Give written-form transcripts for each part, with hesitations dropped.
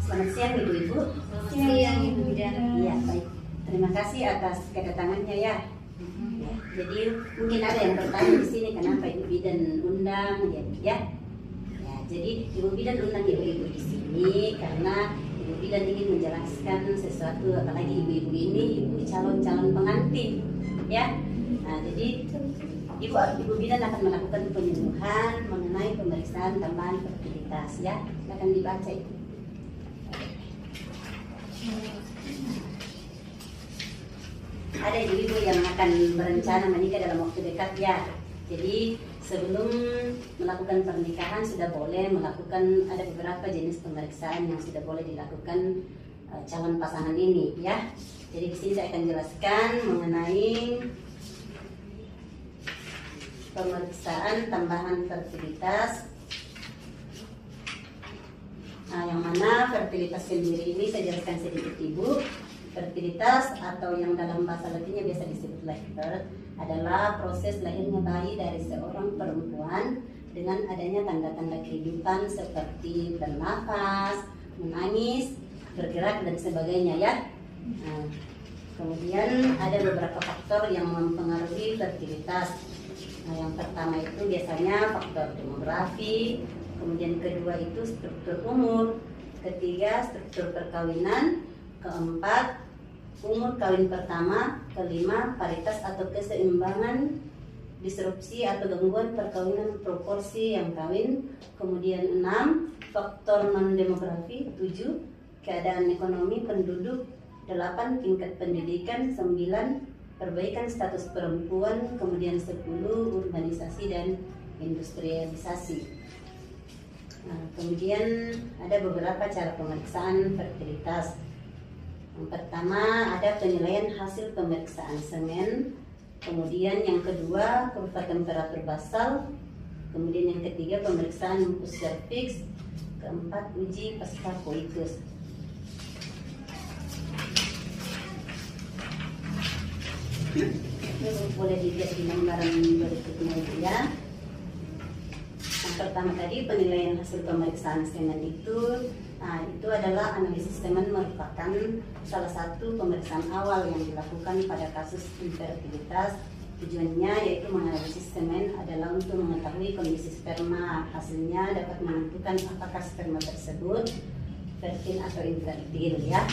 Selamat siang Ibu-Ibu. Siang Ibu Bidan. Iya, baik. Terima kasih atas kedatangannya ya. Ya, jadi mungkin ada yang bertanya di sini kenapa Ibu Bidan undang ya. Ya, jadi Ibu Bidan undang Ibu-Ibu di sini karena Ibu Bidan ingin menjelaskan sesuatu, apalagi Ibu-Ibu ini Ibu calon-calon pengantin ya. Nah, jadi Ibu Bidan akan melakukan penyuluhan mengenai pemeriksaan tambahan fertilitas ya. Akan dibaca itu. Ada ibu-ibu yang akan berencana menikah dalam waktu dekat ya. Jadi sebelum melakukan pernikahan sudah boleh melakukan, ada beberapa jenis pemeriksaan yang sudah boleh dilakukan calon pasangan ini ya. Jadi di sini saya akan jelaskan mengenai pemeriksaan tambahan fertilitas. Nah, yang mana fertilitas sendiri ini saya jelaskan sedikit Ibu. Fertilitas atau yang dalam bahasa Latinnya biasa disebut live birth adalah proses lahirnya bayi dari seorang perempuan dengan adanya tanda-tanda kehidupan seperti bernafas, menangis, bergerak dan sebagainya ya. Nah, kemudian ada beberapa faktor yang mempengaruhi fertilitas. Nah, yang pertama itu biasanya faktor demografi, kemudian kedua itu struktur umur, ketiga struktur perkawinan, keempat umur kawin pertama, kelima paritas atau keseimbangan disrupsi atau gangguan perkawinan proporsi yang kawin, kemudian 6 faktor non demografi, 7 keadaan ekonomi penduduk, 8 tingkat pendidikan, 9 perbaikan status perempuan, kemudian 10 urbanisasi dan industrialisasi. Nah, kemudian ada beberapa cara pemeriksaan fertilitas. Yang pertama ada penilaian hasil pemeriksaan semen, kemudian yang kedua kurva temperatur basal, kemudian yang ketiga pemeriksaan mucus cervix, keempat uji pasca coitus. Boleh dilihat di gambaran berikutnya ya. Yang pertama tadi penilaian hasil pemeriksaan semen itu, nah itu adalah analisis semen merupakan salah satu pemeriksaan awal yang dilakukan pada kasus infertilitas. Tujuannya yaitu menganalisis semen adalah untuk mengetahui kondisi sperma. Hasilnya dapat menentukan apakah sperma tersebut fertil atau infertil ya.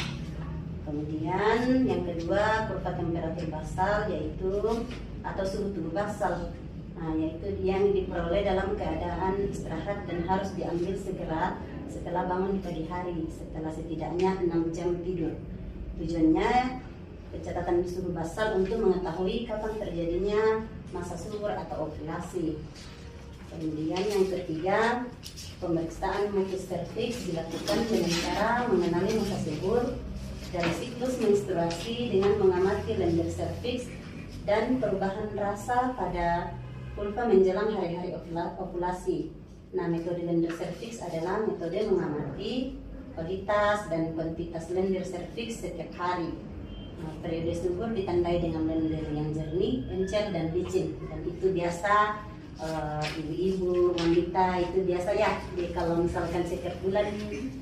Kemudian yang kedua kurva temperatur basal yaitu atau suhu tubuh basal. Nah, yaitu yang diperoleh dalam keadaan istirahat dan harus diambil segera setelah bangun di pagi hari setelah setidaknya 6 jam tidur. Tujuannya pencatatan suhu basal untuk mengetahui kapan terjadinya masa subur atau ovulasi. Kemudian yang ketiga, pemeriksaan mucus cervix dilakukan dengan cara mengenali masa subur dan siklus menstruasi dengan mengamati lender cervix dan perubahan rasa pada vulva menjelang hari-hari ovulasi. Nah, metode lender cervix adalah metode mengamati kualitas dan kuantitas lender cervix setiap hari. Nah, periode subur ditandai dengan lender yang jernih, encer dan licin. Dan itu biasa ibu-ibu, wanita itu biasa ya. Jadi kalau misalkan setiap bulan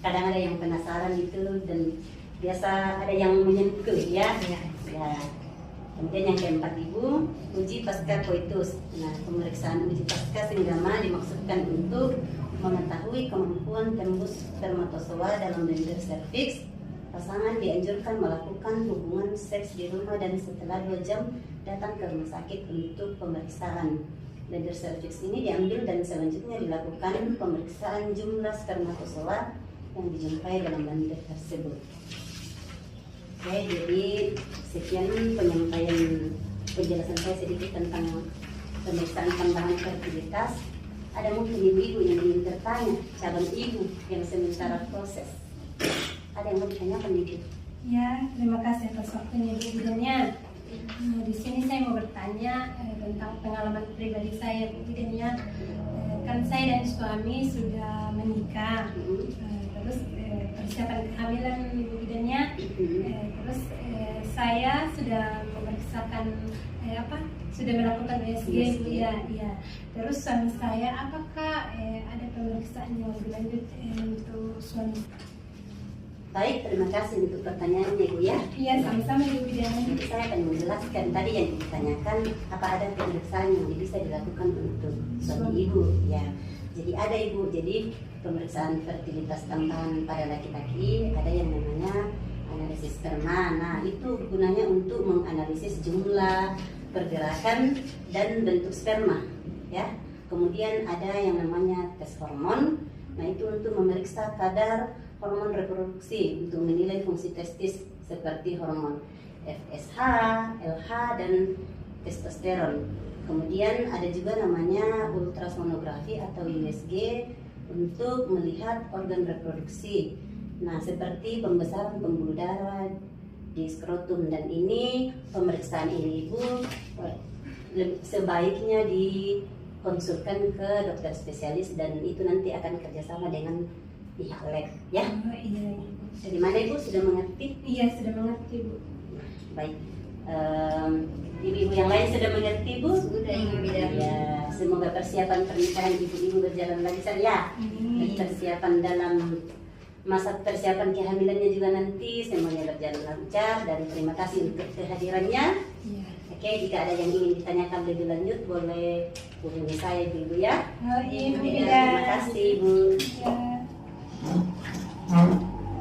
kadang ada yang penasaran itu dan biasa ada yang menyentuh ya. Ya. Kemudian yang keempat Ibu, uji pasca coitus. Nah, pemeriksaan uji pasca senggama dimaksudkan untuk mengetahui kemampuan tembus spermatozoa dalam lender cervix. Pasangan dianjurkan melakukan hubungan seks di rumah dan setelah 2 jam datang ke rumah sakit untuk pemeriksaan. Lender cervix ini diambil dan selanjutnya dilakukan pemeriksaan jumlah spermatozoa yang dijumpai dalam lender tersebut. Oke, jadi sekian penyampaian penjelasan saya sedikit tentang pemeriksaan tambahan fertilitas. Ada mungkin ibu-ibu yang ingin bertanya, calon ibu yang sementara proses. Ada yang mau ditanyakan Ibu? Ya, terima kasih atas waktunya Ibu Bidannya. Di sini saya mau bertanya tentang pengalaman pribadi saya Bu Bidannya. Kan saya dan suami sudah menikah. Terus persiapan kehamilan Ibu Bidannya, terus saya sudah memeriksakan sudah melakukan USG Bu ya. Terus suami saya apakah ada pemeriksaan yang lebih lanjut untuk suami? Baik, terima kasih untuk pertanyaannya Ibu ya. Iya, sama-sama Ibu Bidan. Jadi saya akan menjelaskan tadi yang ditanyakan apa ada pemeriksaan yang bisa dilakukan untuk suami ibu ya. Jadi ada Ibu, jadi pemeriksaan fertilitas tambahan pada laki-laki ada yang namanya analisis sperma. Nah itu gunanya untuk menganalisis jumlah, pergerakan dan bentuk sperma ya. Kemudian ada yang namanya tes hormon. Nah itu untuk memeriksa kadar hormon reproduksi untuk menilai fungsi testis seperti hormon FSH, LH dan testosteron. Kemudian ada juga namanya ultrasonografi atau USG untuk melihat organ reproduksi. Nah seperti pembesaran pembuluh darah di skrotum, dan ini pemeriksaan ini Ibu sebaiknya dikonsulkan ke dokter spesialis dan itu nanti akan kerjasama dengan pihak lab ya. Oh, iya. Dari mana Ibu sudah mengerti? Iya, sudah mengerti Bu. Baik. Ibu-ibu yang lain sudah mengerti Bu? Sudah Ibu Bidan. Ya, semoga persiapan pernikahan ibu-ibu berjalan lancar ya. Amin. Persiapan dalam masa persiapan kehamilannya juga nanti semuanya berjalan lancar, dan terima kasih untuk kehadirannya. Iya. Oke, jika ada yang ingin ditanyakan lebih lanjut boleh hubungi saya Ibu ya. Oh, iya, Ibu Ya, Bidan. terima kasih Ibu. Ya.